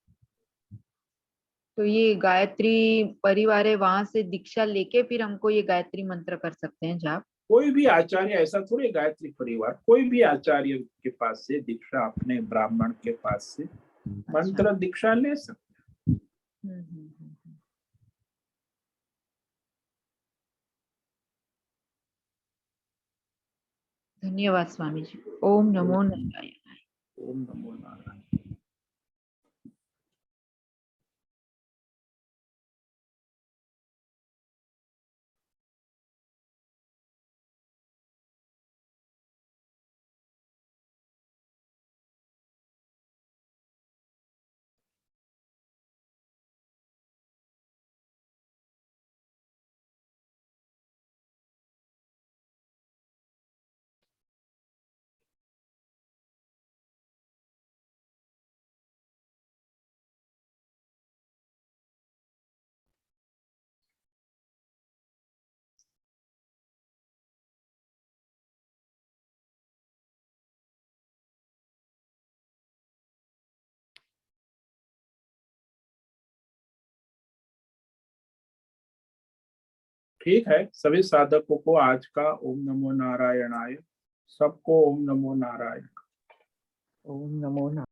तो ये गायत्री परिवार है, वहां से दीक्षा लेके फिर हमको ये गायत्री मंत्र कर सकते हैं जाप? कोई भी आचार्य, ऐसा थोड़ी गायत्री परिवार, कोई भी आचार्य के पास से दीक्षा, अपने ब्राह्मण के पास से मंत्र दीक्षा ले सकते हैं। धन्यवाद स्वामी जी। ओम नमो नारायण। ओम नमो नारायण। ठीक है, सभी साधकों को आज का ओम नमो नारायणाय, सबको ओम नमो नारायण। ओम नमो नारायण।